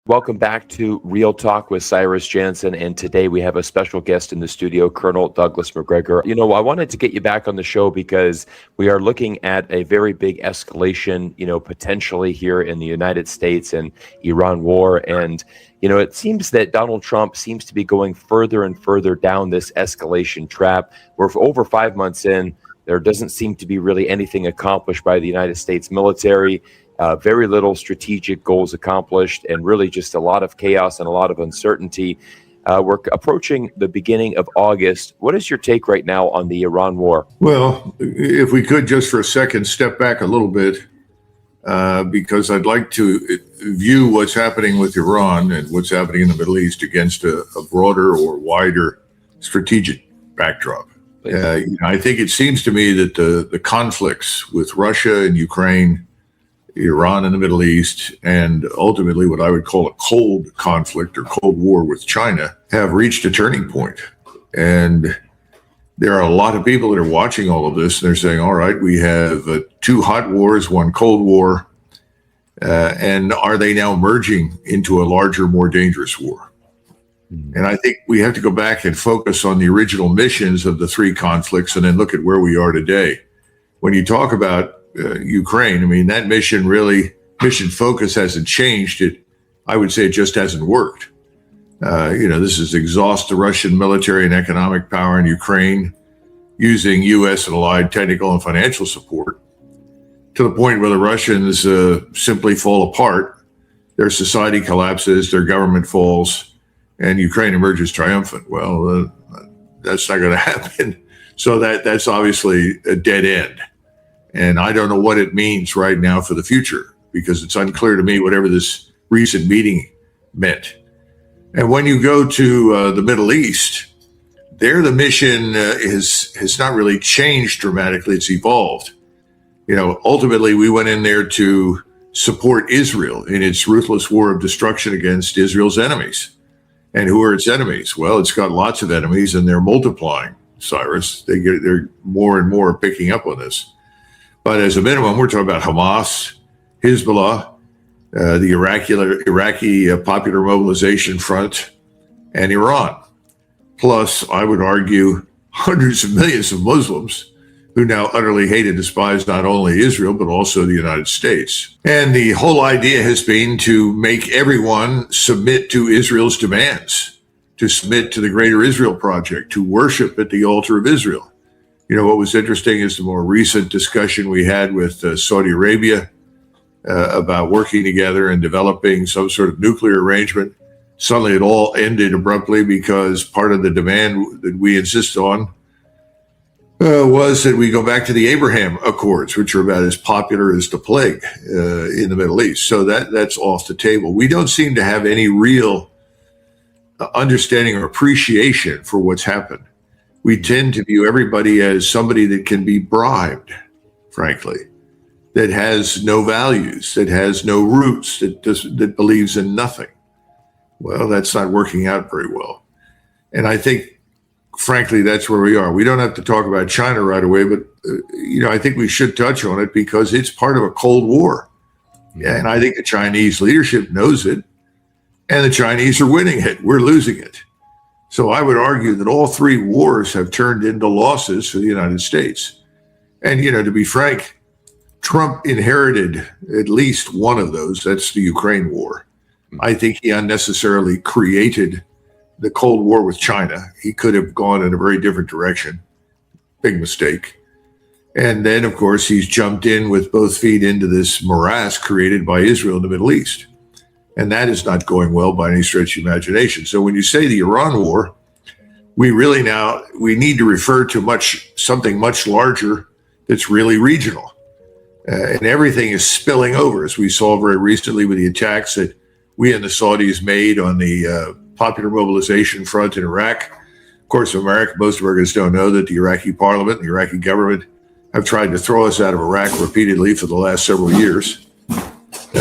Welcome back to Real Talk with Cyrus Jansen, and today we have a special guest in the studio, Colonel Douglas Macgregor. I wanted to get you back on the show because we are looking at a very big escalation, potentially here in the United States and Iran war, and it seems that Donald Trump seems to be going further and further down this escalation trap. We're over 5 months in. There doesn't seem to be really anything accomplished by the United States military. Very little strategic goals accomplished, and really just a lot of chaos and a lot of uncertainty. We're approaching the beginning of August. What is your take right now on the Iran war? Well, if we could just for a second step back a little bit, because I'd like to view what's happening with Iran and what's happening in the Middle East against a broader or wider strategic backdrop. I think it seems to me that the conflicts with Russia and Ukraine, Iran and the Middle East, and ultimately what I would call a cold conflict or cold war with China have reached a turning point. And there are a lot of people that are watching all of this, and they're saying, all right, we have two hot wars, one cold war, and are they now merging into a larger, more dangerous war? And I think we have to go back and focus on the original missions of the three conflicts and then look at where we are today. When you talk about Ukraine, I mean, that mission focus hasn't changed. I would say it just hasn't worked. This is exhaust the Russian military and economic power in Ukraine using U.S. and allied technical and financial support to the point where the Russians simply fall apart. Their society collapses, their government falls, and Ukraine emerges triumphant. Well, that's not going to happen. So that's obviously a dead end. And I don't know what it means right now for the future, because it's unclear to me whatever this recent meeting meant. And when you go to the Middle East, there the mission has not really changed dramatically. It's evolved. Ultimately, we went in there to support Israel in its ruthless war of destruction against Israel's enemies. And who are its enemies? Well, it's got lots of enemies, and they're multiplying, Cyrus. They're more and more picking up on this. But as a minimum, we're talking about Hamas, Hezbollah, the Iraqi Popular Mobilization Front, and Iran. Plus, I would argue, hundreds of millions of Muslims who now utterly hate and despise not only Israel, but also the United States. And the whole idea has been to make everyone submit to Israel's demands, to submit to the Greater Israel Project, to worship at the altar of Israel. What was interesting is the more recent discussion we had with Saudi Arabia about working together and developing some sort of nuclear arrangement. Suddenly it all ended abruptly because part of the demand that we insist on was that we go back to the Abraham Accords, which are about as popular as the plague in the Middle East. So that's off the table. We don't seem to have any real understanding or appreciation for what's happened. We tend to view everybody as somebody that can be bribed, frankly, that has no values, that has no roots, that believes in nothing. Well, that's not working out very well. And I think, frankly, that's where we are. We don't have to talk about China right away, but, I think we should touch on it because it's part of a Cold War. And I think the Chinese leadership knows it, and the Chinese are winning it. We're losing it. So I would argue that all three wars have turned into losses for the United States. And, to be frank, Trump inherited at least one of those. That's the Ukraine war. I think he unnecessarily created the Cold War with China. He could have gone in a very different direction. Big mistake. And then, of course, he's jumped in with both feet into this morass created by Israel in the Middle East. And that is not going well by any stretch of imagination. So when you say the Iran war, we need to refer to something much larger that's really regional. And everything is spilling over, as we saw very recently with the attacks that we and the Saudis made on the Popular Mobilization Front in Iraq. Of course, most Americans don't know that the Iraqi parliament, the Iraqi government have tried to throw us out of Iraq repeatedly for the last several years.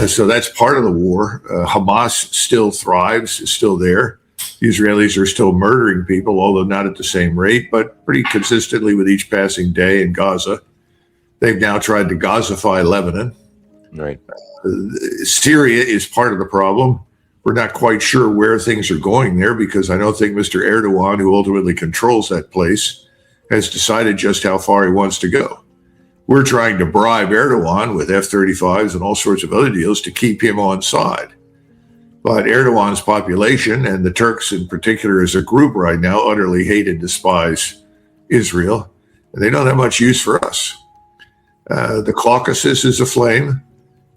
So that's part of the war. Hamas still thrives, is still there. The Israelis are still murdering people, although not at the same rate, but pretty consistently with each passing day in Gaza. They've now tried to Gazify Lebanon. Right. Syria is part of the problem. We're not quite sure where things are going there because I don't think Mr. Erdogan, who ultimately controls that place, has decided just how far he wants to go. We're trying to bribe Erdogan with F-35s and all sorts of other deals to keep him on side. But Erdogan's population, and the Turks in particular as a group right now, utterly hate and despise Israel. And they don't have much use for us. The Caucasus is aflame.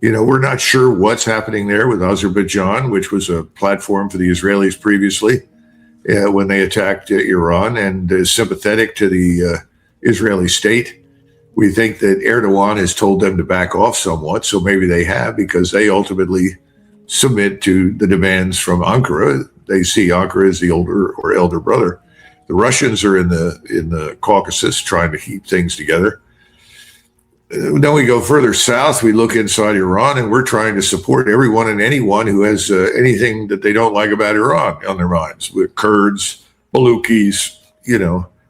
We're not sure what's happening there with Azerbaijan, which was a platform for the Israelis previously when they attacked Iran and is sympathetic to the Israeli state. We think that Erdogan has told them to back off somewhat, so maybe they have, because they ultimately submit to the demands from Ankara. They see Ankara as the older or elder brother. The Russians are in the Caucasus trying to keep things together. Then we go further south, we look inside Iran, and we're trying to support everyone and anyone who has anything that they don't like about Iran on their minds. With Kurds, Balukis,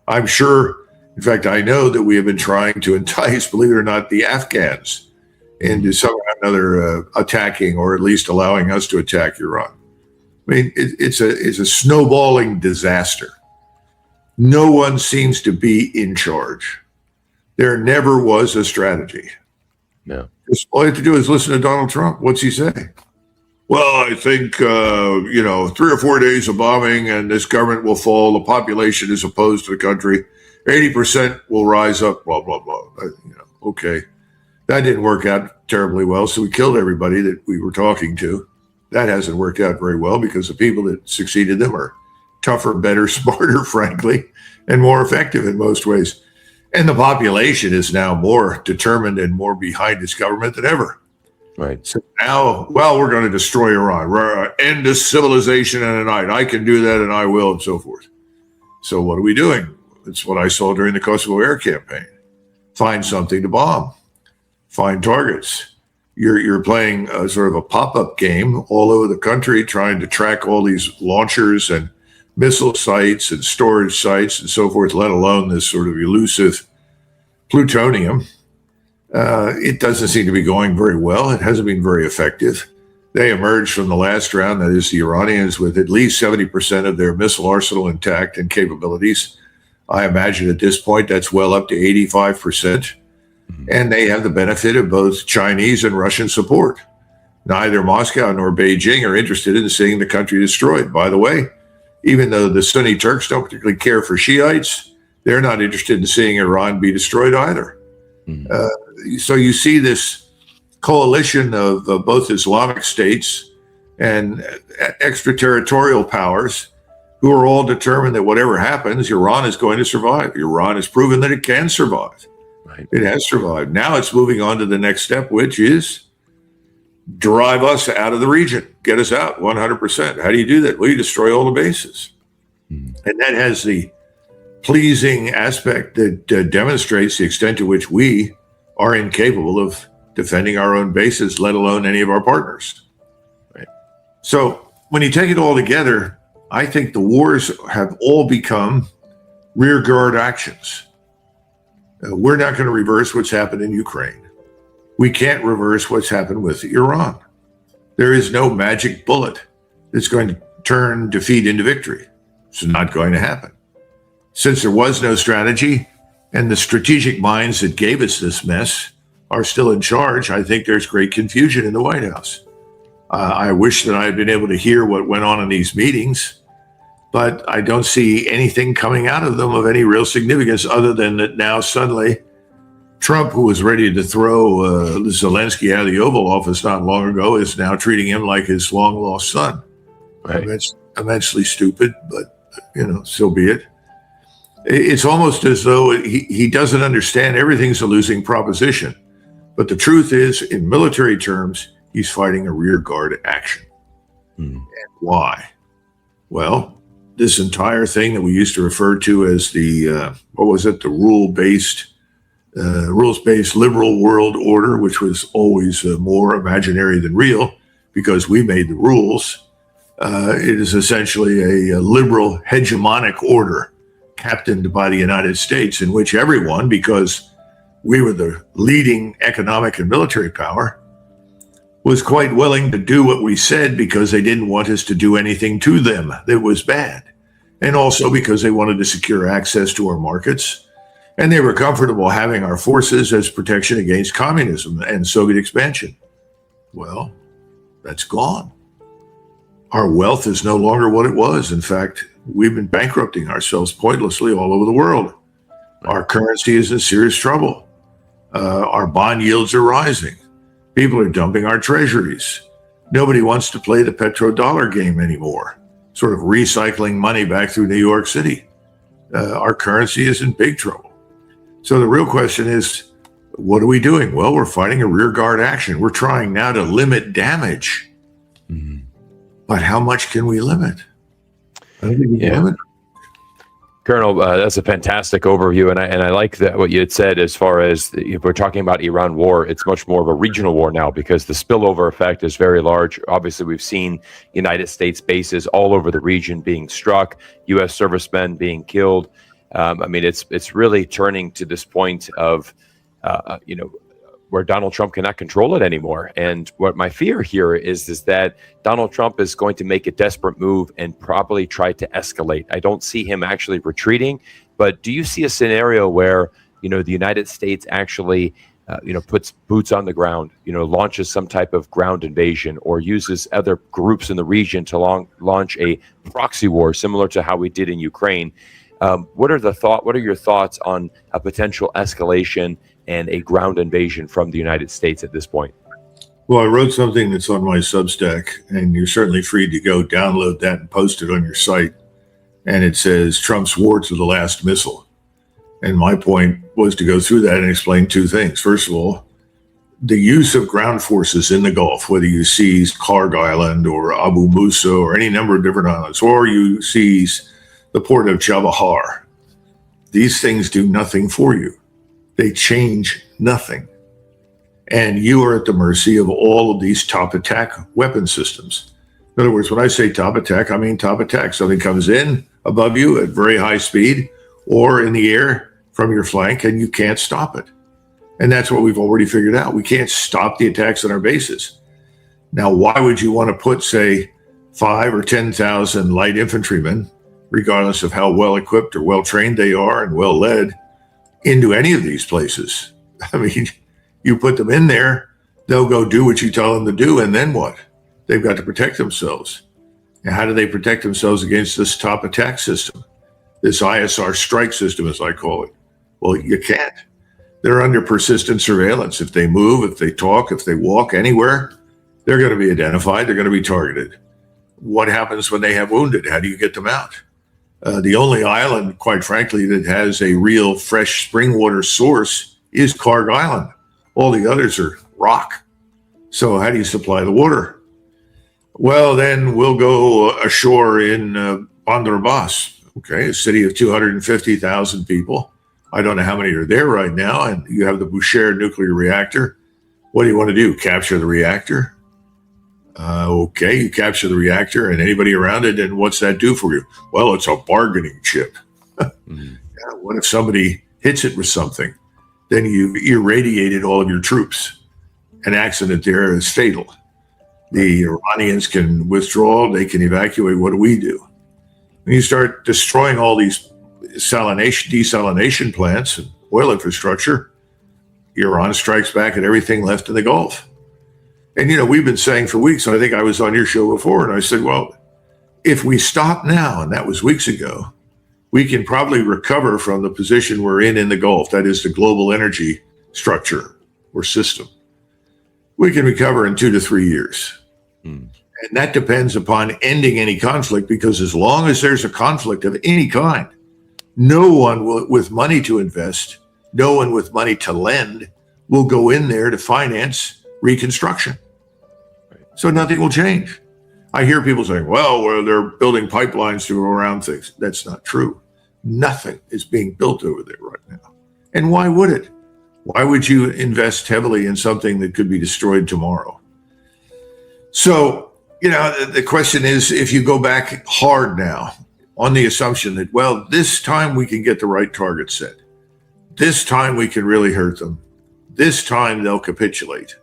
I'm sure, in fact, I know that we have been trying to entice, believe it or not, the Afghans into somehow or another attacking, or at least allowing us to attack Iran. I mean, it's a snowballing disaster. No one seems to be in charge. There never was a strategy. No. All you have to do is listen to Donald Trump. What's he say? Well, I think, 3 or 4 days of bombing and this government will fall. The population is opposed to the country. 80% will rise up, blah, blah, blah. Okay. That didn't work out terribly well, so we killed everybody that we were talking to. That hasn't worked out very well because the people that succeeded them are tougher, better, smarter, frankly, and more effective in most ways. And the population is now more determined and more behind its government than ever. Right. So now, we're going to destroy Iran. We're going to end this civilization in a night. I can do that and I will, and so forth. So what are we doing? It's what I saw during the Kosovo air campaign. Find something to bomb. Find targets. You're playing sort of a pop-up game all over the country, trying to track all these launchers and missile sites and storage sites and so forth, let alone this sort of elusive plutonium. It doesn't seem to be going very well. It hasn't been very effective. They emerged from the last round, that is the Iranians, with at least 70% of their missile arsenal intact and capabilities. I imagine at this point that's well up to 85%. And they have the benefit of both Chinese and Russian support. Neither Moscow nor Beijing are interested in seeing the country destroyed. By the way, even though the Sunni Turks don't particularly care for Shiites, they're not interested in seeing Iran be destroyed either. So you see this coalition of both Islamic states and extraterritorial powers who are all determined that whatever happens, Iran is going to survive. Iran has proven that it can survive. Right. It has survived. Now it's moving on to the next step, which is drive us out of the region, get us out 100%. How do you do that? Well, you destroy all the bases. And that has the pleasing aspect that demonstrates the extent to which we are incapable of defending our own bases, let alone any of our partners. Right. So when you take it all together, I think the wars have all become rearguard actions. We're not going to reverse what's happened in Ukraine. We can't reverse what's happened with Iran. There is no magic bullet that's going to turn defeat into victory. It's not going to happen. Since there was no strategy and the strategic minds that gave us this mess are still in charge, I think there's great confusion in the White House. I wish that I had been able to hear what went on in these meetings, but I don't see anything coming out of them of any real significance other than that now suddenly Trump, who was ready to throw Zelensky out of the Oval Office not long ago, is now treating him like his long-lost son. Right. Immensely stupid, but, so be it. It's almost as though he doesn't understand everything's a losing proposition. But the truth is, in military terms, he's fighting a rearguard action. And why? Well, this entire thing that we used to refer to as the rules-based liberal world order, which was always more imaginary than real because we made the rules. It is essentially a liberal hegemonic order captained by the United States, in which everyone, because we were the leading economic and military power, was quite willing to do what we said because they didn't want us to do anything to them that was bad. And also because they wanted to secure access to our markets. And they were comfortable having our forces as protection against communism and Soviet expansion. Well, that's gone. Our wealth is no longer what it was. In fact, we've been bankrupting ourselves pointlessly all over the world. Our currency is in serious trouble. Our bond yields are rising. People are dumping our treasuries. Nobody wants to play the petrodollar game anymore, sort of recycling money back through New York City. Our currency is in big trouble. So the real question is, what are we doing? Well, we're fighting a rearguard action. We're trying now to limit damage. Mm-hmm. But how much can we limit? I don't think we can limit. Colonel, that's a fantastic overview, and I like that what you had said as far as if we're talking about Iran war, it's much more of a regional war now because the spillover effect is very large. Obviously, we've seen United States bases all over the region being struck, U.S. servicemen being killed. I mean, it's really turning to this point of, where Donald Trump cannot control it anymore. And what my fear here is that Donald Trump is going to make a desperate move and probably try to escalate. I don't see him actually retreating, but do you see a scenario where, the United States actually, puts boots on the ground, launches some type of ground invasion or uses other groups in the region to launch a proxy war similar to how we did in Ukraine? What are your thoughts on a potential escalation and a ground invasion from the United States at this point? Well, I wrote something that's on my Substack, and you're certainly free to go download that and post it on your site. And it says Trump's war to the last missile. And my point was to go through that and explain two things. First of all, the use of ground forces in the Gulf, whether you seize Karg Island or Abu Musa or any number of different islands, or you seize the port of Chabahar, these things do nothing for you. They change nothing. And you are at the mercy of all of these top attack weapon systems. In other words, when I say top attack, I mean top attack. Something comes in above you at very high speed or in the air from your flank and you can't stop it. And that's what we've already figured out. We can't stop the attacks on our bases. Now, why would you want to put, say, 5,000 or 10,000 light infantrymen, regardless of how well equipped or well trained they are and well led, into any of these places? I mean, you put them in there, they'll go do what you tell them to do, and then what? They've got to protect themselves. And how do they protect themselves against this top attack system? This ISR strike system, as I call it. Well, you can't. They're under persistent surveillance. If they move, if they talk, if they walk anywhere, they're going to be identified, they're going to be targeted. What happens when they have wounded? How do you get them out? The only island, quite frankly, that has a real fresh spring water source is Karg Island. All the others are rock. So how do you supply the water? Well, then we'll go ashore in Bandar Abbas, a city of 250,000 people. I don't know how many are there right now. And you have the Bushehr nuclear reactor. What do you want to do? Capture the reactor? You capture the reactor and anybody around it, and what's that do for you? Well, it's a bargaining chip. What if somebody hits it with something? Then you've irradiated all of your troops. An accident there is fatal. The Iranians can withdraw, they can evacuate. What do we do? When you start destroying all these desalination plants and oil infrastructure, Iran strikes back at everything left in the Gulf. And, we've been saying for weeks, and I think I was on your show before, and I said, well, if we stop now, and that was weeks ago, we can probably recover from the position we're in the Gulf, that is the global energy structure or system. We can recover in 2 to 3 years. And that depends upon ending any conflict, because as long as there's a conflict of any kind, no one with money to invest, no one with money to lend will go in there to finance reconstruction. So nothing will change. I hear people saying, well, they're building pipelines to go around things. That's not true. Nothing is being built over there right now. And why would it? Why would you invest heavily in something that could be destroyed tomorrow? So, the question is, if you go back hard now on the assumption that, well, this time we can get the right target set. This time we can really hurt them. This time they'll capitulate.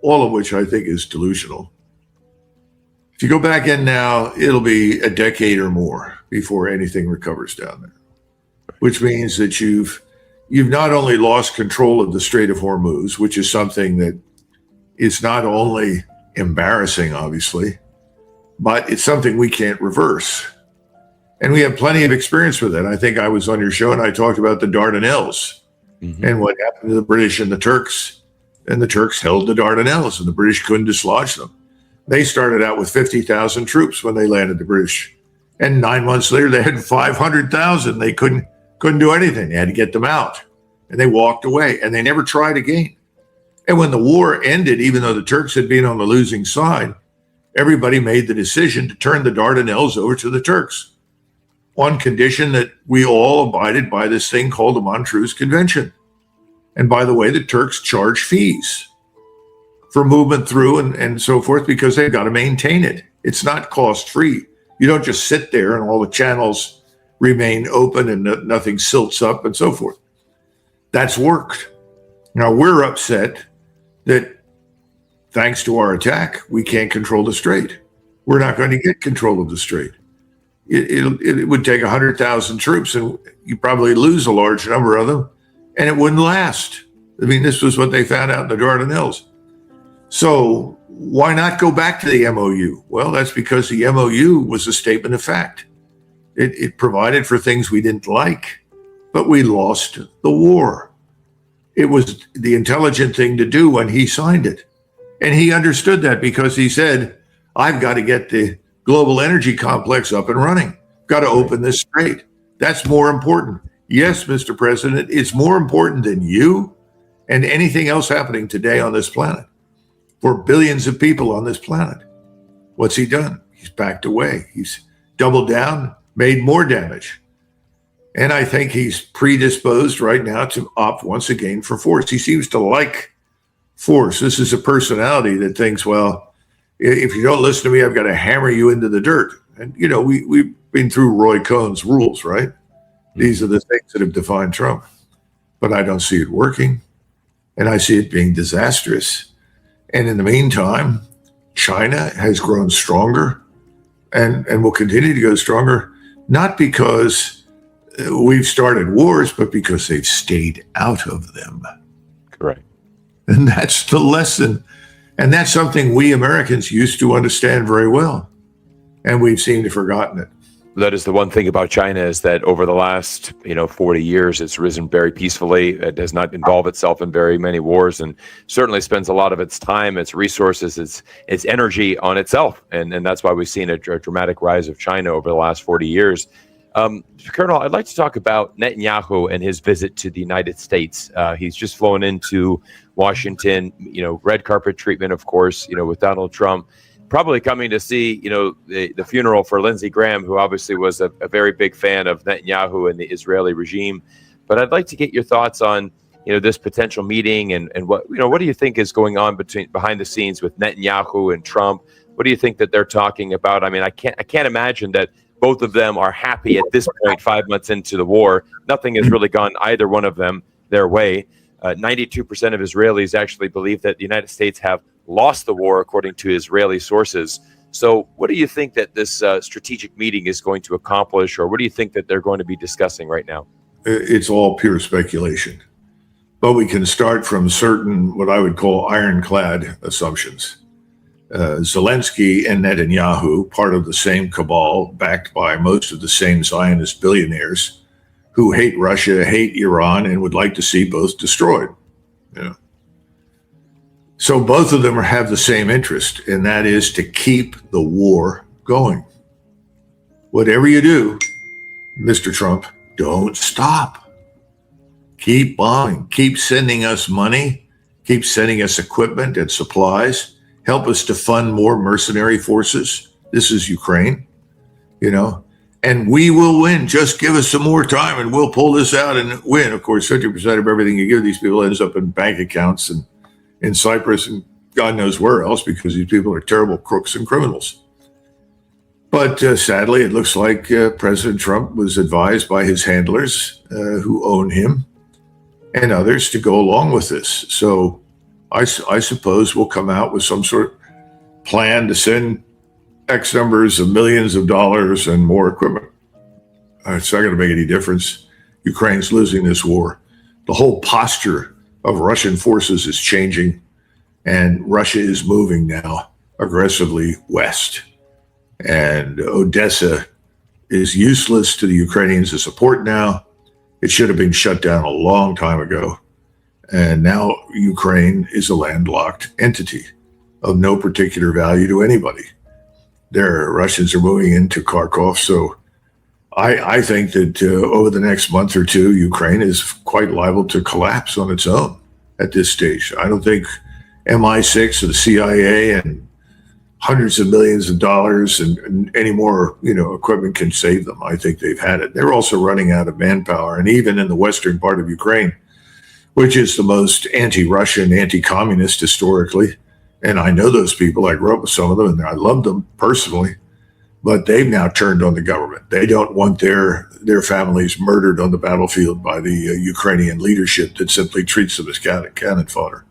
all of which I think is delusional. If you go back in now, it'll be a decade or more before anything recovers down there, which means that you've not only lost control of the Strait of Hormuz, which is something that is not only embarrassing, obviously, but it's something we can't reverse. And we have plenty of experience with it. I think I was on your show and I talked about the Dardanelles and what happened to the British and the Turks. And the Turks held the Dardanelles and the British couldn't dislodge them. They started out with 50,000 troops when they landed the British. And 9 months later, they had 500,000. They couldn't do anything. They had to get them out. And they walked away and they never tried again. And when the war ended, even though the Turks had been on the losing side, everybody made the decision to turn the Dardanelles over to the Turks on condition that we all abided by this thing called the Montreux Convention. And by the way, the Turks charge fees for movement through and so forth because they've got to maintain it. It's not cost free. You don't just sit there and all the channels remain open and nothing silts up and so forth. That's worked. Now we're upset that thanks to our attack, we can't control the strait. We're not going to get control of the strait. It would take 100,000 troops and you probably lose a large number of them and it wouldn't last. I mean, this was what they found out in the Dardanelles. So why not go back to the MOU? Well, that's because the MOU was a statement of fact. It provided for things we didn't like, but we lost the war. It was the intelligent thing to do when he signed it. And he understood that because he said, I've got to get the global energy complex up and running. Got to open this strait. That's more important. Yes, Mr. President, it's more important than you and anything else happening today on this planet for billions of people on this planet. What's he done? He's backed away. He's doubled down, made more damage. And I think he's predisposed right now to opt once again for force. He seems to like force. This is a personality that thinks, well, if you don't listen to me, I've got to hammer you into the dirt. And, you know, we've been through Roy Cohn's rules, right? These are the things that have defined Trump. But I don't see it working. And I see it being disastrous. And in the meantime, China has grown stronger and will continue to go stronger, not because we've started wars, but because they've stayed out of them. Correct. And that's the lesson. And that's something we Americans used to understand very well. And we've seemed to have forgotten it. That is the one thing about China is that over the last, 40 years, it's risen very peacefully. It does not involve itself in very many wars and certainly spends a lot of its time, its resources, its energy on itself. And that's why we've seen a dramatic rise of China over the last 40 years. Colonel, I'd like to talk about Netanyahu and his visit to the United States. He's just flown into Washington, red carpet treatment, of course, with Donald Trump, probably coming to see, the funeral for Lindsey Graham, who obviously was a very big fan of Netanyahu and the Israeli regime. But I'd like to get your thoughts on, this potential meeting and what do you think is going on behind the scenes with Netanyahu and Trump? What do you think that they're talking about? I mean, I can't imagine that both of them are happy at this point, 5 months into the war. Nothing has really gone either one of them their way. 92% of Israelis actually believe that the United States have lost the war, according to Israeli sources. So what do you think that this strategic meeting is going to accomplish, or what do you think that they're going to be discussing right now? It's all pure speculation. But we can start from certain, what I would call ironclad assumptions. Zelensky and Netanyahu, part of the same cabal, backed by most of the same Zionist billionaires who hate Russia, hate Iran, and would like to see both destroyed. So both of them have the same interest, and that is to keep the war going. Whatever you do, Mr. Trump, don't stop. Keep bombing, keep sending us money, keep sending us equipment and supplies. Help us to fund more mercenary forces. This is Ukraine, and we will win. Just give us some more time and we'll pull this out and win. Of course, 50% of everything you give these people ends up in bank accounts and in Cyprus and God knows where else, because these people are terrible crooks and criminals. But sadly, it looks like President Trump was advised by his handlers who own him and others to go along with this. So I suppose we'll come out with some sort of plan to send X numbers of millions of dollars and more equipment. It's not going to make any difference. Ukraine's losing this war. The whole posture of Russian forces is changing, and Russia is moving now aggressively west. And Odessa is useless to the Ukrainians as a port now. It should have been shut down a long time ago. And now Ukraine is a landlocked entity of no particular value to anybody. Russians are moving into Kharkov. So I think that over the next month or two, Ukraine is quite liable to collapse on its own at this stage. I don't think MI6 or the CIA and hundreds of millions of dollars and any more, equipment can save them. I think they've had it. They're also running out of manpower. And even in the western part of Ukraine, which is the most anti-Russian, anti-communist historically, and I know those people. I grew up with some of them, and I loved them personally. But they've now turned on the government. They don't want their families murdered on the battlefield by the Ukrainian leadership that simply treats them as cannon fodder.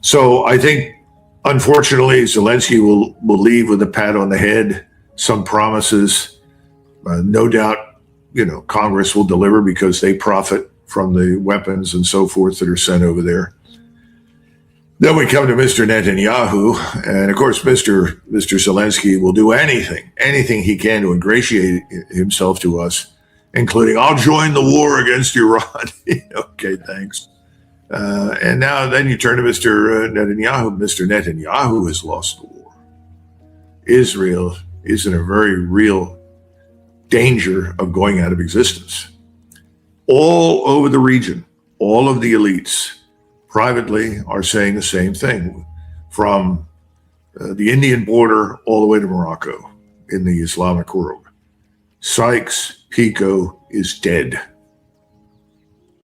So I think, unfortunately, Zelensky will leave with a pat on the head, some promises. No doubt, Congress will deliver because they profit from the weapons and so forth that are sent over there. Then we come to Mr. Netanyahu, and of course, Mr. Zelensky will do anything he can to ingratiate himself to us, including, I'll join the war against Iran. Okay, thanks. And now then you turn to Mr. Netanyahu. Mr. Netanyahu has lost the war. Israel is in a very real danger of going out of existence. All over the region, all of the elites privately are saying the same thing, from the Indian border all the way to Morocco in the Islamic world. Sykes-Picot is dead.